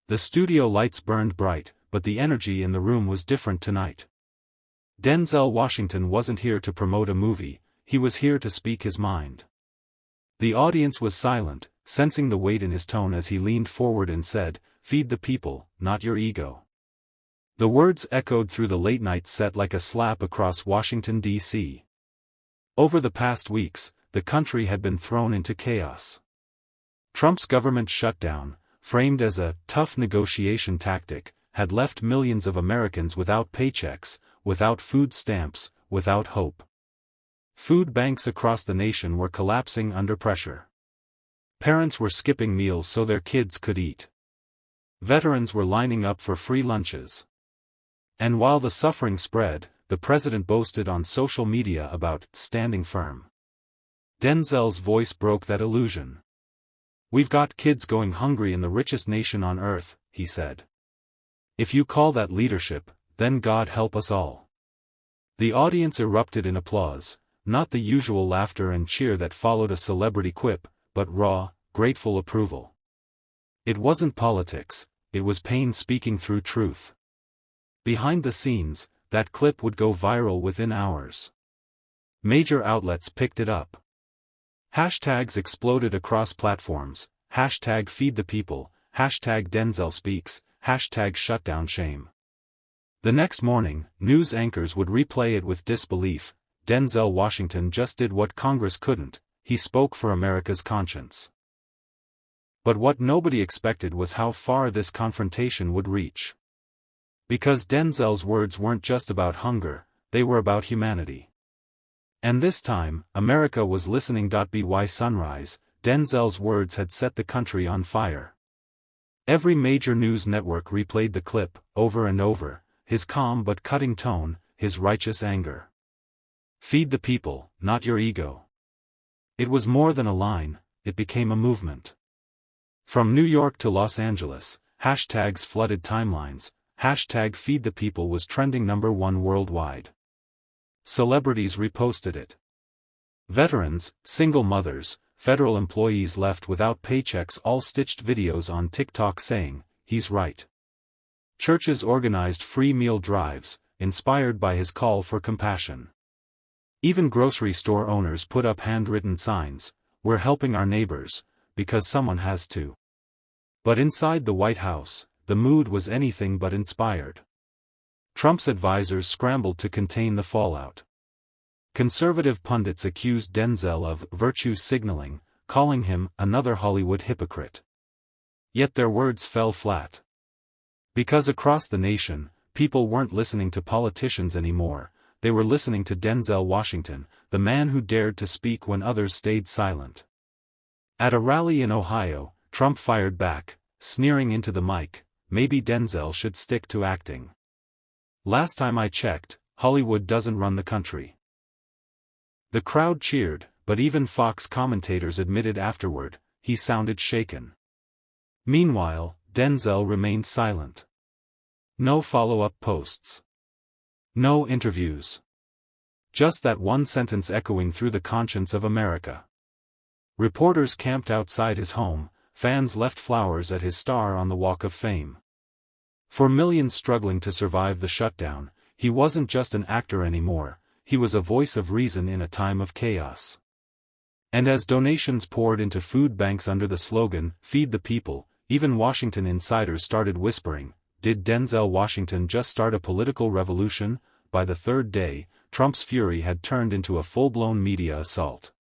The studio lights burned bright, but the energy in the room was different tonight. Denzel Washington wasn't here to promote a movie, he was here to speak his mind. The audience was silent, sensing the weight in his tone as he leaned forward and said, "Feed the people, not your ego." The words echoed through the late-night set like a slap across Washington, D.C. Over the past weeks, the country had been thrown into chaos. Trump's government shutdown, framed as a tough negotiation tactic, had left millions of Americans without paychecks, without food stamps, without hope. Food banks across the nation were collapsing under pressure. Parents were skipping meals so their kids could eat. Veterans were lining up for free lunches. And while the suffering spread, the president boasted on social media about standing firm. Denzel's voice broke that illusion. "We've got kids going hungry in the richest nation on earth," he said. "If you call that leadership, then God help us all." The audience erupted in applause, not the usual laughter and cheer that followed a celebrity quip, but raw, grateful approval. It wasn't politics, it was pain speaking through truth. Behind the scenes, that clip would go viral within hours. Major outlets picked it up. Hashtags exploded across platforms, hashtag feed the people, hashtag Denzel speaks, hashtag shutdown shame. The next morning, news anchors would replay it with disbelief. Denzel Washington just did what Congress couldn't, he spoke for America's conscience. But what nobody expected was how far this confrontation would reach. Because Denzel's words weren't just about hunger, they were about humanity. And this time, America was listening. By sunrise, Denzel's words had set the country on fire. Every major news network replayed the clip, over and over, his calm but cutting tone, his righteous anger. "Feed the people, not your ego." It was more than a line, it became a movement. From New York to Los Angeles, hashtags flooded timelines, hashtag feed the people was trending #1 worldwide. Celebrities reposted it. Veterans, single mothers, federal employees left without paychecks all stitched videos on TikTok saying, "He's right." Churches organized free meal drives, inspired by his call for compassion. Even grocery store owners put up handwritten signs, "We're helping our neighbors, because someone has to." But inside the White House, the mood was anything but inspired. Trump's advisors scrambled to contain the fallout. Conservative pundits accused Denzel of virtue signaling, calling him another Hollywood hypocrite. Yet their words fell flat. Because across the nation, people weren't listening to politicians anymore, they were listening to Denzel Washington, the man who dared to speak when others stayed silent. At a rally in Ohio, Trump fired back, sneering into the mic, "Maybe Denzel should stick to acting. Last time I checked, Hollywood doesn't run the country." The crowd cheered, but even Fox commentators admitted afterward, he sounded shaken. Meanwhile, Denzel remained silent. No follow-up posts. No interviews. Just that one sentence echoing through the conscience of America. Reporters camped outside his home, fans left flowers at his star on the Walk of Fame. For millions struggling to survive the shutdown, he wasn't just an actor anymore, he was a voice of reason in a time of chaos. And as donations poured into food banks under the slogan, "Feed the people," even Washington insiders started whispering, did Denzel Washington just start a political revolution? By the third day, Trump's fury had turned into a full-blown media assault.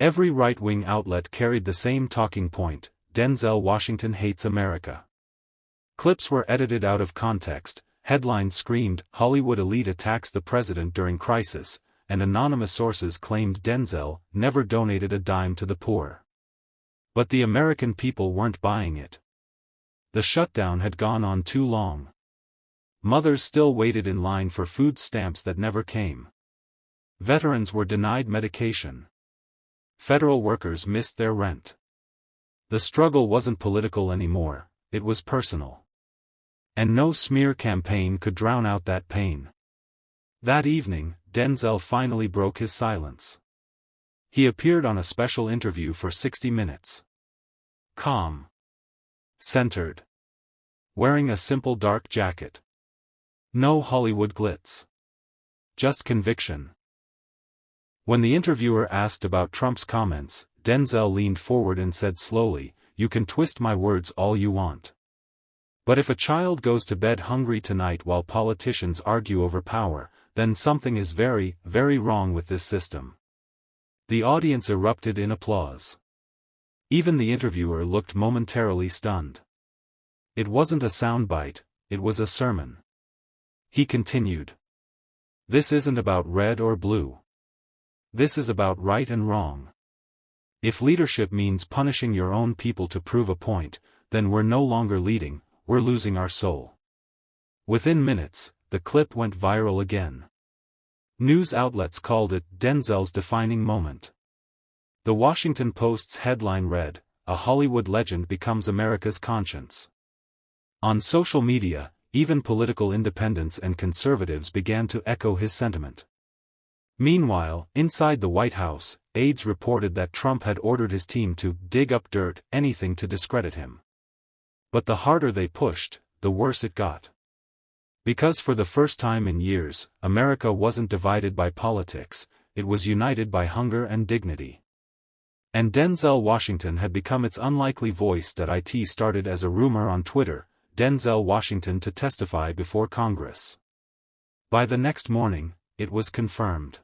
Every right-wing outlet carried the same talking point, Denzel Washington hates America. Clips were edited out of context, headlines screamed, "Hollywood elite attacks the president during crisis," and anonymous sources claimed Denzel never donated a dime to the poor. But the American people weren't buying it. The shutdown had gone on too long. Mothers still waited in line for food stamps that never came. Veterans were denied medication. Federal workers missed their rent. The struggle wasn't political anymore, it was personal. And no smear campaign could drown out that pain. That evening, Denzel finally broke his silence. He appeared on a special interview for 60 Minutes. Calm. Centered. wearing a simple dark jacket. No Hollywood glitz. Just conviction. When the interviewer asked about Trump's comments, Denzel leaned forward and said slowly, "You can twist my words all you want. But if a child goes to bed hungry tonight while politicians argue over power, then something is very, very wrong with this system." The audience erupted in applause. Even the interviewer looked momentarily stunned. It wasn't a soundbite, it was a sermon. He continued. "This isn't about red or blue. This is about right and wrong. If leadership means punishing your own people to prove a point, then we're no longer leading, we're losing our soul." Within minutes, the clip went viral again. News outlets called it Denzel's defining moment. The Washington Post's headline read, "A Hollywood legend becomes America's conscience." On social media, even political independents and conservatives began to echo his sentiment. Meanwhile, inside the White House, aides reported that Trump had ordered his team to dig up dirt, anything to discredit him. But the harder they pushed, the worse it got. Because for the first time in years, America wasn't divided by politics, it was united by hunger and dignity. And Denzel Washington had become its unlikely voice. It started as a rumor on Twitter, Denzel Washington to testify before Congress. By the next morning, it was confirmed.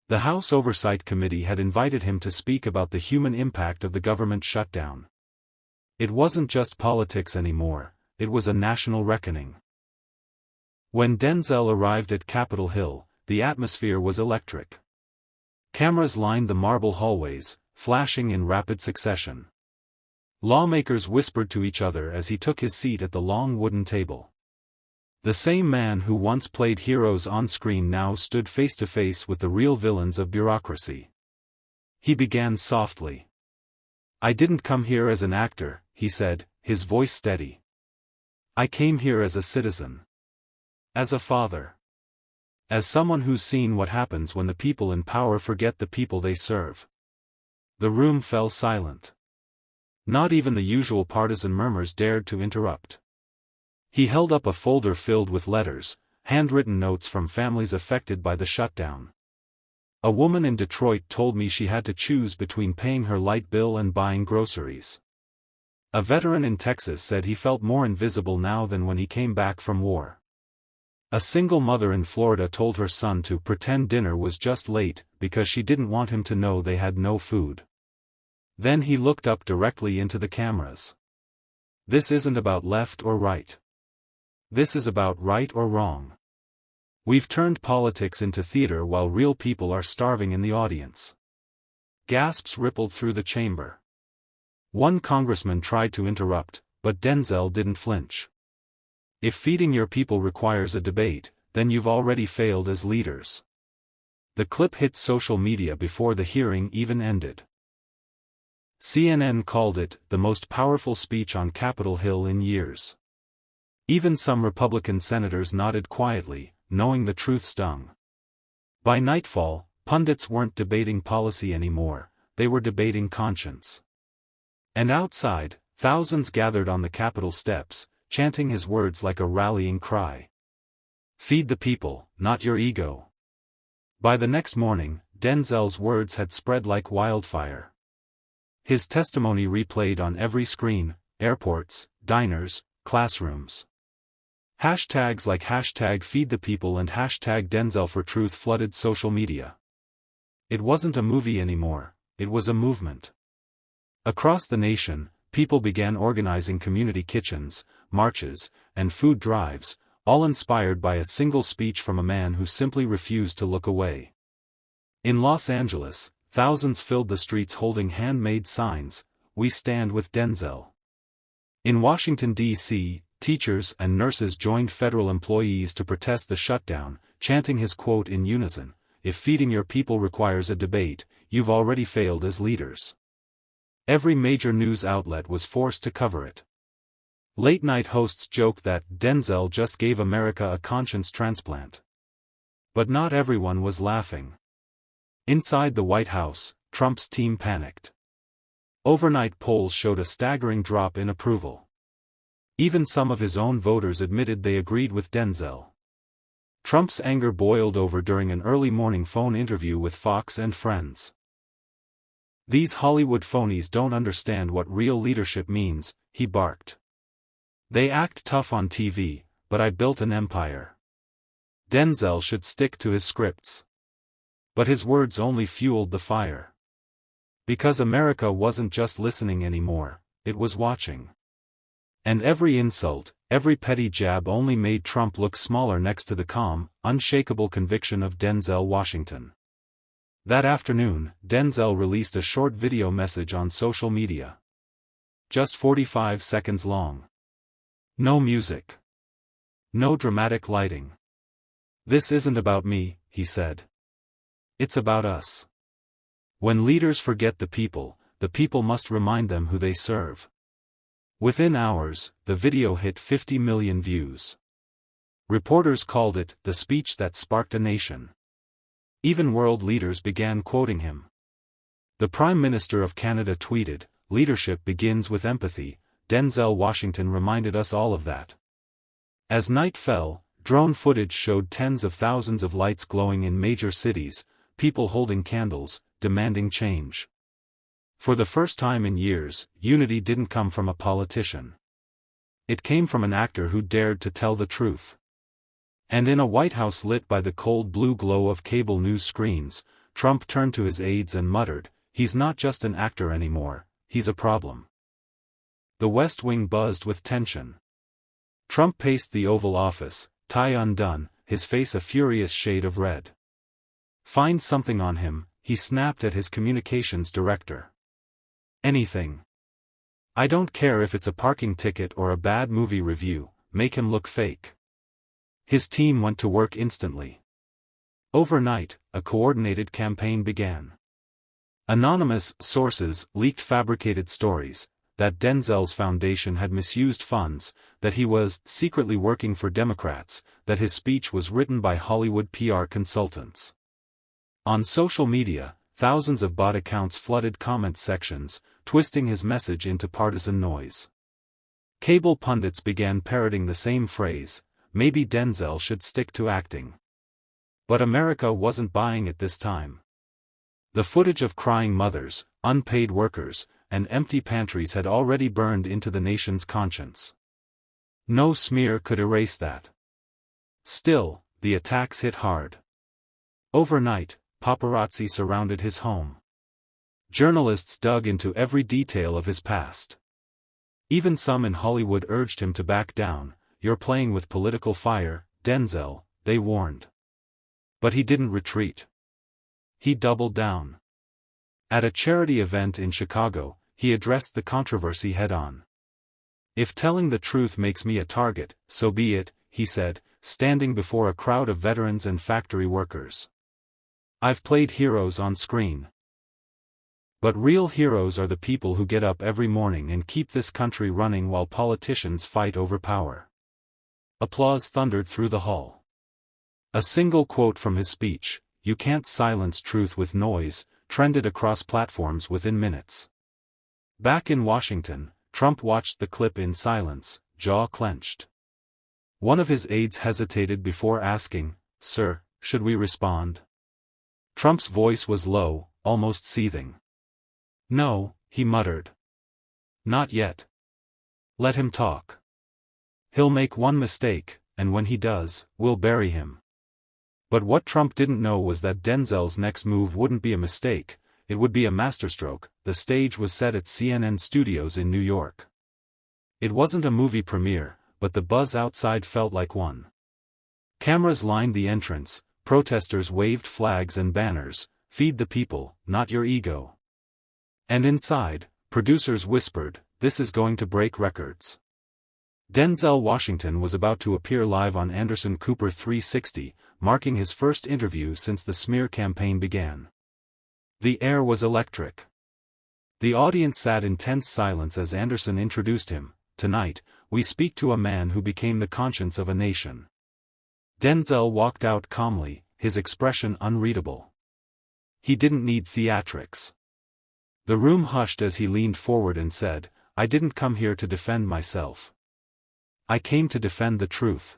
The House Oversight Committee had invited him to speak about the human impact of the government shutdown. It wasn't just politics anymore, it was a national reckoning. When Denzel arrived at Capitol Hill, the atmosphere was electric. Cameras lined the marble hallways, flashing in rapid succession. Lawmakers whispered to each other as he took his seat at the long wooden table. The same man who once played heroes on screen now stood face to face with the real villains of bureaucracy. He began softly. "I didn't come here as an actor," he said, his voice steady. "I came here as a citizen. As a father. As someone who's seen what happens when the people in power forget the people they serve." The room fell silent. Not even the usual partisan murmurs dared to interrupt. He held up a folder filled with letters, handwritten notes from families affected by the shutdown. "A woman in Detroit told me she had to choose between paying her light bill and buying groceries. A veteran in Texas said he felt more invisible now than when he came back from war. A single mother in Florida told her son to pretend dinner was just late because she didn't want him to know they had no food." Then he looked up directly into the cameras. "This isn't about left or right. This is about right or wrong. We've turned politics into theater while real people are starving in the audience." Gasps rippled through the chamber. One congressman tried to interrupt, but Denzel didn't flinch. "If feeding your people requires a debate, then you've already failed as leaders." The clip hit social media before the hearing even ended. CNN called it the most powerful speech on Capitol Hill in years. Even some Republican senators nodded quietly, knowing the truth stung. By nightfall, pundits weren't debating policy anymore, they were debating conscience. And outside, thousands gathered on the Capitol steps, chanting his words like a rallying cry. "Feed the people, not your ego." By the next morning, Denzel's words had spread like wildfire. His testimony replayed on every screen, airports, diners, classrooms. Hashtags like #FeedThePeople and #DenzelForTruth flooded social media. It wasn't a movie anymore, it was a movement. Across the nation, people began organizing community kitchens, marches, and food drives, all inspired by a single speech from a man who simply refused to look away. In Los Angeles, thousands filled the streets holding handmade signs, "We stand with Denzel." In Washington, D.C., teachers and nurses joined federal employees to protest the shutdown, chanting his quote in unison, "If feeding your people requires a debate, you've already failed as leaders." Every major news outlet was forced to cover it. Late-night hosts joked that Denzel just gave America a conscience transplant. But not everyone was laughing. Inside the White House, Trump's team panicked. Overnight polls showed a staggering drop in approval. Even some of his own voters admitted they agreed with Denzel. Trump's anger boiled over during an early morning phone interview with Fox and Friends. "These Hollywood phonies don't understand what real leadership means," he barked. "They act tough on TV, but I built an empire. Denzel should stick to his scripts." But his words only fueled the fire. Because America wasn't just listening anymore, it was watching. And every insult, every petty jab only made Trump look smaller next to the calm, unshakable conviction of Denzel Washington. That afternoon, Denzel released a short video message on social media. Just 45 seconds long. No music. No dramatic lighting. "This isn't about me," he said. "It's about us. When leaders forget the people must remind them who they serve." Within hours, the video hit 50 million views. Reporters called it the speech that sparked a nation. Even world leaders began quoting him. The Prime Minister of Canada tweeted, "Leadership begins with empathy." Denzel Washington reminded us all of that. As night fell, drone footage showed tens of thousands of lights glowing in major cities, people holding candles, demanding change. For the first time in years, unity didn't come from a politician. It came from an actor who dared to tell the truth. And in a White House lit by the cold blue glow of cable news screens, Trump turned to his aides and muttered, "He's not just an actor anymore, he's a problem." The West Wing buzzed with tension. Trump paced the Oval Office, tie undone, his face a furious shade of red. "Find something on him," he snapped at his communications director. "Anything. I don't care if it's a parking ticket or a bad movie review, make him look fake." His team went to work instantly. Overnight, a coordinated campaign began. Anonymous sources leaked fabricated stories, that Denzel's foundation had misused funds, that he was secretly working for Democrats, that his speech was written by Hollywood PR consultants. On social media, thousands of bot accounts flooded comment sections, twisting his message into partisan noise. Cable pundits began parroting the same phrase, "Maybe Denzel should stick to acting." But America wasn't buying it this time. The footage of crying mothers, unpaid workers, and empty pantries had already burned into the nation's conscience. No smear could erase that. Still, the attacks hit hard. Overnight, paparazzi surrounded his home. Journalists dug into every detail of his past. Even some in Hollywood urged him to back down. "You're playing with political fire, Denzel," they warned. But he didn't retreat. He doubled down. At a charity event in Chicago, he addressed the controversy head-on. "If telling the truth makes me a target, so be it," he said, standing before a crowd of veterans and factory workers. "I've played heroes on screen. But real heroes are the people who get up every morning and keep this country running while politicians fight over power." Applause thundered through the hall. A single quote from his speech, "You can't silence truth with noise," trended across platforms within minutes. Back in Washington, Trump watched the clip in silence, jaw clenched. One of his aides hesitated before asking, "Sir, should we respond?" Trump's voice was low, almost seething. "No," he muttered. "Not yet. Let him talk. He'll make one mistake, and when he does, we'll bury him." But what Trump didn't know was that Denzel's next move wouldn't be a mistake, it would be a masterstroke. The stage was set at CNN Studios in New York. It wasn't a movie premiere, but the buzz outside felt like one. Cameras lined the entrance, protesters waved flags and banners, "Feed the people, not your ego." And inside, producers whispered, "This is going to break records." Denzel Washington was about to appear live on Anderson Cooper 360, marking his first interview since the smear campaign began. The air was electric. The audience sat in tense silence as Anderson introduced him. "Tonight, we speak to a man who became the conscience of a nation." Denzel walked out calmly, his expression unreadable. He didn't need theatrics. The room hushed as he leaned forward and said, "I didn't come here to defend myself. I came to defend the truth.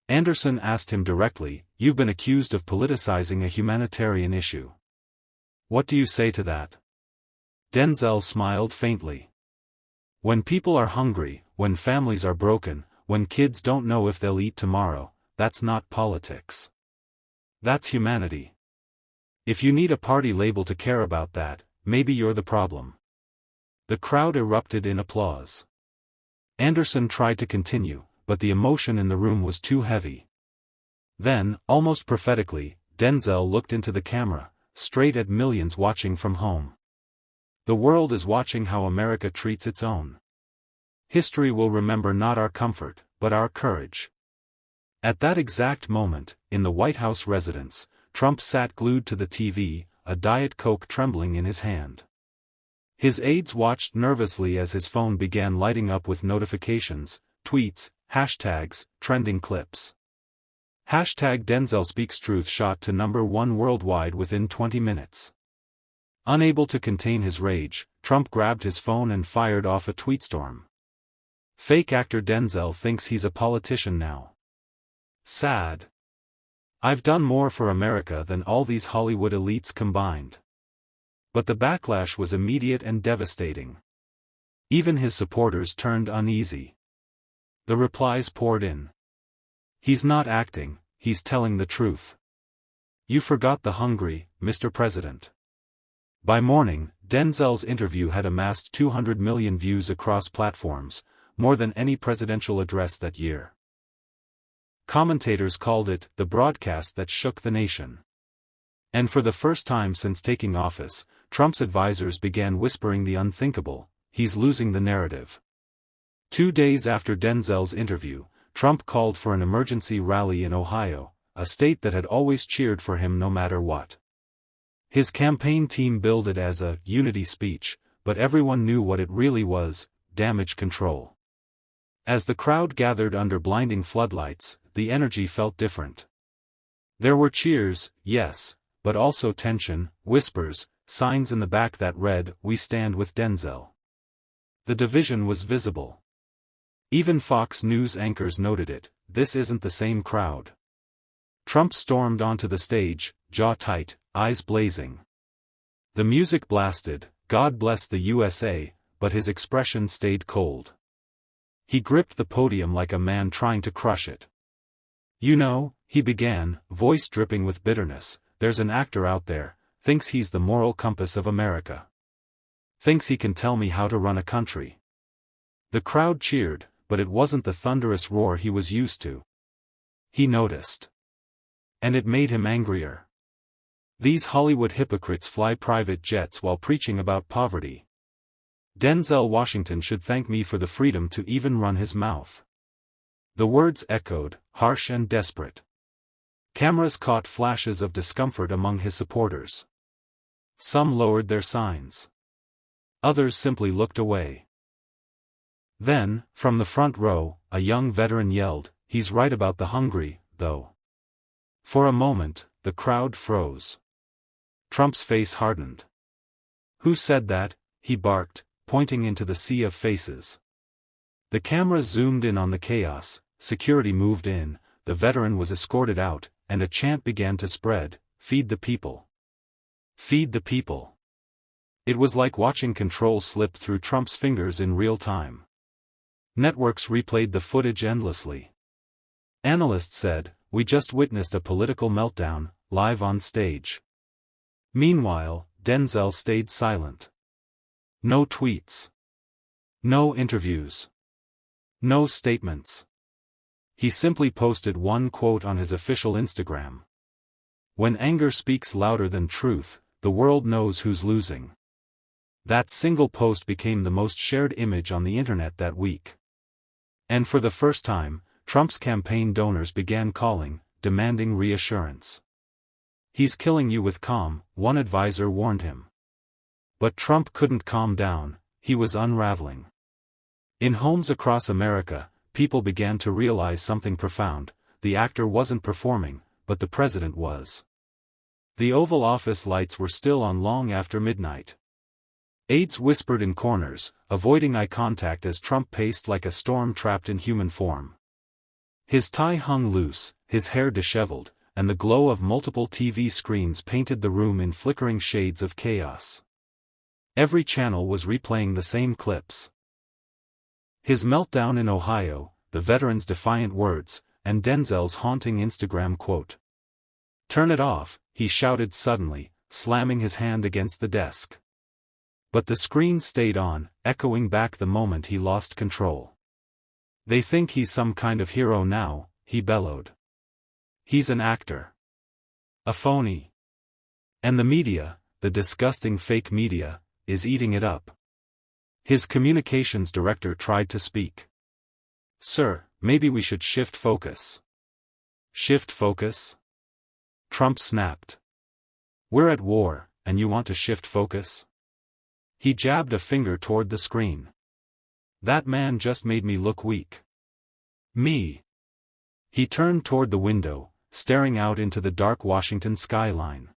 Anderson asked him directly, "You've been accused of politicizing a humanitarian issue. What do you say to that?" Denzel smiled faintly. "When people are hungry, when families are broken, when kids don't know if they'll eat tomorrow, that's not politics. That's humanity. If you need a party label to care about that, maybe you're the problem." The crowd erupted in applause. Anderson tried to continue, but the emotion in the room was too heavy. Then, almost prophetically, Denzel looked into the camera, straight at millions watching from home. "The world is watching how America treats its own. History will remember not our comfort, but our courage." At that exact moment, in the White House residence, Trump sat glued to the TV, a Diet Coke trembling in his hand. His aides watched nervously as his phone began lighting up with notifications, tweets, hashtags, trending clips. Hashtag Denzel Speaks Truth shot to #1 worldwide within 20 minutes. Unable to contain his rage, Trump grabbed his phone and fired off a tweetstorm. "Fake actor Denzel thinks he's a politician now. Sad. I've done more for America than all these Hollywood elites combined." But the backlash was immediate and devastating. Even his supporters turned uneasy. The replies poured in. "He's not acting, he's telling the truth. You forgot the hungry, Mr. President." By morning, Denzel's interview had amassed 200 million views across platforms, more than any presidential address that year. Commentators called it the broadcast that shook the nation. And for the first time since taking office, Trump's advisors began whispering the unthinkable: he's losing the narrative. 2 days after Denzel's interview, Trump called for an emergency rally in Ohio, a state that had always cheered for him no matter what. His campaign team billed it as a unity speech, but everyone knew what it really was: damage control. As the crowd gathered under blinding floodlights, the energy felt different. There were cheers, yes, but also tension, whispers, signs in the back that read, "We stand with Denzel." The division was visible. Even Fox News anchors noted it: "This isn't the same crowd." Trump stormed onto the stage, jaw tight, eyes blazing. The music blasted, "God Bless the USA," but his expression stayed cold. He gripped the podium like a man trying to crush it. "You know," he began, voice dripping with bitterness, "there's an actor out there, thinks he's the moral compass of America. Thinks he can tell me how to run a country." The crowd cheered, but it wasn't the thunderous roar he was used to. He noticed. And it made him angrier. These Hollywood hypocrites fly private jets while preaching about poverty. Denzel Washington should thank me for the freedom to even run his mouth. The words echoed, harsh and desperate. Cameras caught flashes of discomfort among his supporters. Some lowered their signs. Others simply looked away. Then, from the front row, a young veteran yelled, "He's right about the hungry, though." For a moment, the crowd froze. Trump's face hardened. "Who said that?" he barked, pointing into the sea of faces. The camera zoomed in on the chaos, security moved in, the veteran was escorted out, and a chant began to spread, "Feed the people. Feed the people." It was like watching control slip through Trump's fingers in real time. Networks replayed the footage endlessly. Analysts said, "We just witnessed a political meltdown, live on stage." Meanwhile, Denzel stayed silent. No tweets. No interviews. No statements. He simply posted one quote on his official Instagram. "When anger speaks louder than truth, the world knows who's losing." That single post became the most shared image on the internet that week. And for the first time, Trump's campaign donors began calling, demanding reassurance. "He's killing you with calm," one advisor warned him. But Trump couldn't calm down, he was unraveling. In homes across America, people began to realize something profound: the actor wasn't performing, but the president was. The Oval Office lights were still on long after midnight. Aides whispered in corners, avoiding eye contact as Trump paced like a storm trapped in human form. His tie hung loose, his hair disheveled, and the glow of multiple TV screens painted the room in flickering shades of chaos. Every channel was replaying the same clips. His meltdown in Ohio, the veteran's defiant words, and Denzel's haunting Instagram quote. "Turn it off," he shouted suddenly, slamming his hand against the desk. But the screen stayed on, echoing back the moment he lost control. "They think he's some kind of hero now," he bellowed. "He's an actor. A phony. And the media, the disgusting fake media, is eating it up." His communications director tried to speak. "Sir, maybe we should shift focus." "Shift focus?" Trump snapped. "We're at war, and you want to shift focus?" He jabbed a finger toward the screen. "That man just made me look weak." "Me?" He turned toward the window, staring out into the dark Washington skyline.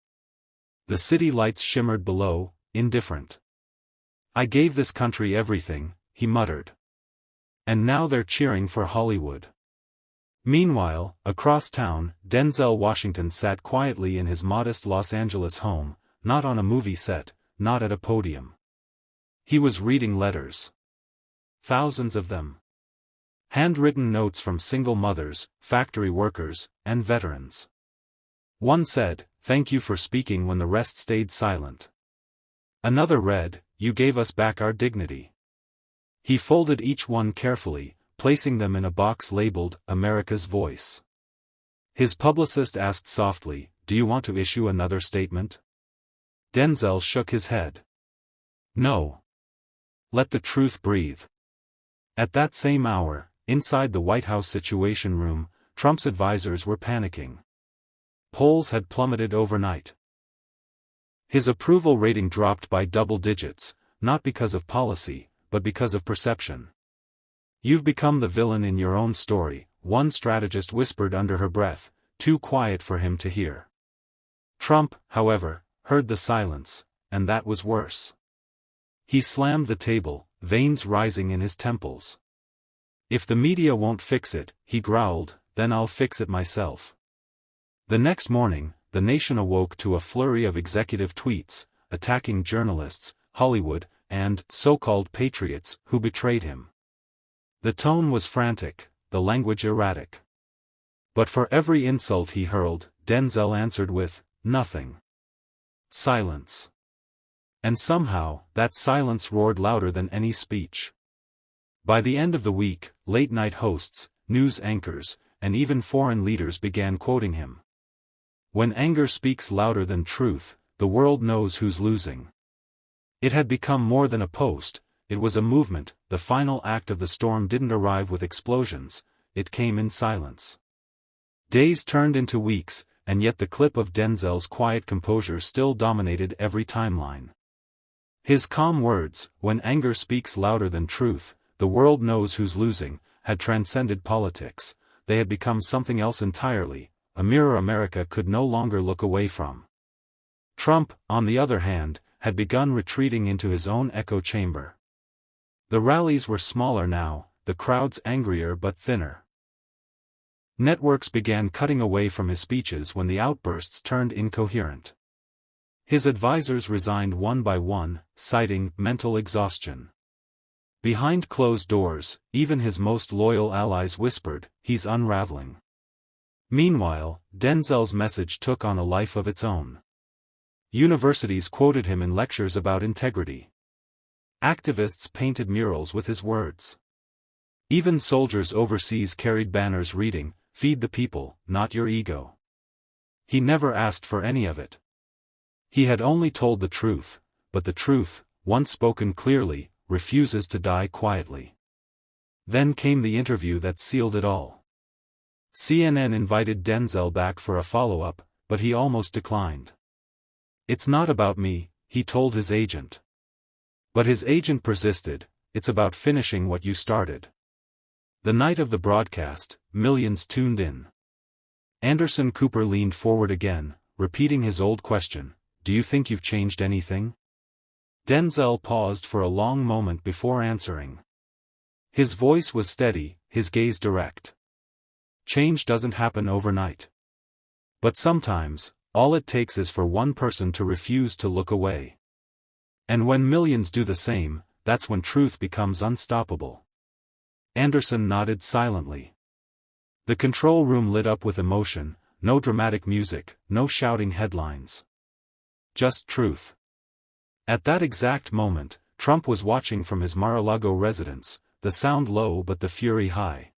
The city lights shimmered below, indifferent. "I gave this country everything," he muttered. "And now they're cheering for Hollywood." Meanwhile, across town, Denzel Washington sat quietly in his modest Los Angeles home, not on a movie set, not at a podium. He was reading letters. Thousands of them. Handwritten notes from single mothers, factory workers, and veterans. One said, "Thank you for speaking when the rest stayed silent." Another read, "You gave us back our dignity." He folded each one carefully, placing them in a box labeled, "America's Voice." His publicist asked softly, "Do you want to issue another statement?" Denzel shook his head. "No. Let the truth breathe." At that same hour, inside the White House Situation Room, Trump's advisors were panicking. Polls had plummeted overnight. His approval rating dropped by double digits, not because of policy, but because of perception. "You've become the villain in your own story," one strategist whispered under her breath, too quiet for him to hear. Trump, however, heard the silence, and that was worse. He slammed the table, veins rising in his temples. "If the media won't fix it," he growled, "then I'll fix it myself." The next morning, the nation awoke to a flurry of executive tweets, attacking journalists, Hollywood, and so-called patriots who betrayed him. The tone was frantic, the language erratic. But for every insult he hurled, Denzel answered with, "Nothing." Silence. And somehow, that silence roared louder than any speech. By the end of the week, late-night hosts, news anchors, and even foreign leaders began quoting him. "When anger speaks louder than truth, the world knows who's losing." It had become more than a post, it was a movement. The final act of the storm didn't arrive with explosions, it came in silence. Days turned into weeks, and yet the clip of Denzel's quiet composure still dominated every timeline. His calm words, "When anger speaks louder than truth, the world knows who's losing," had transcended politics. They had become something else entirely, a mirror America could no longer look away from. Trump, on the other hand, had begun retreating into his own echo chamber. The rallies were smaller now, the crowds angrier but thinner. Networks began cutting away from his speeches when the outbursts turned incoherent. His advisors resigned one by one, citing mental exhaustion. Behind closed doors, even his most loyal allies whispered, "He's unraveling." Meanwhile, Denzel's message took on a life of its own. Universities quoted him in lectures about integrity. Activists painted murals with his words. Even soldiers overseas carried banners reading, "Feed the people, not your ego." He never asked for any of it. He had only told the truth, but the truth, once spoken clearly, refuses to die quietly. Then came the interview that sealed it all. CNN invited Denzel back for a follow-up, but he almost declined. "It's not about me," he told his agent. But his agent persisted, "It's about finishing what you started." The night of the broadcast, millions tuned in. Anderson Cooper leaned forward again, repeating his old question, "Do you think you've changed anything?" Denzel paused for a long moment before answering. His voice was steady, his gaze direct. Change doesn't happen overnight. But sometimes, all it takes is for one person to refuse to look away. And when millions do the same, that's when truth becomes unstoppable. Anderson nodded silently. The control room lit up with emotion, no dramatic music, no shouting headlines. Just truth. At that exact moment, Trump was watching from his Mar-a-Lago residence, the sound low but the fury high.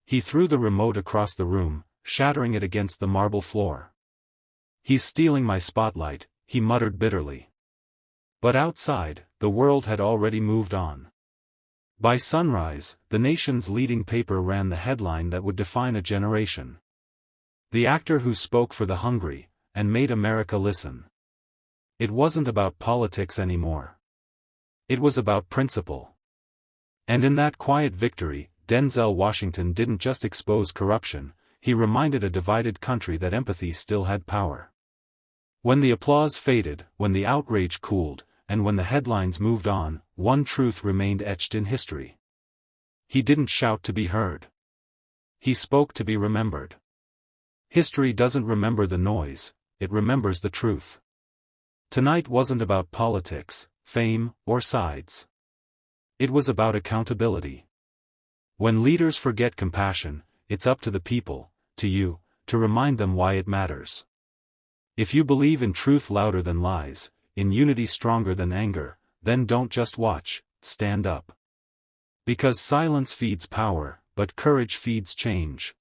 He threw the remote across the room, shattering it against the marble floor. "He's stealing my spotlight," he muttered bitterly. But outside, the world had already moved on. By sunrise, the nation's leading paper ran the headline that would define a generation. "The actor who spoke for the hungry, and made America listen." It wasn't about politics anymore. It was about principle. And in that quiet victory, Denzel Washington didn't just expose corruption, he reminded a divided country that empathy still had power. When the applause faded, when the outrage cooled, and when the headlines moved on, one truth remained etched in history. He didn't shout to be heard. He spoke to be remembered. History doesn't remember the noise, it remembers the truth. Tonight wasn't about politics, fame, or sides. It was about accountability. When leaders forget compassion, it's up to the people, to you, to remind them why it matters. If you believe in truth louder than lies, in unity stronger than anger, then don't just watch, stand up. Because silence feeds power, but courage feeds change.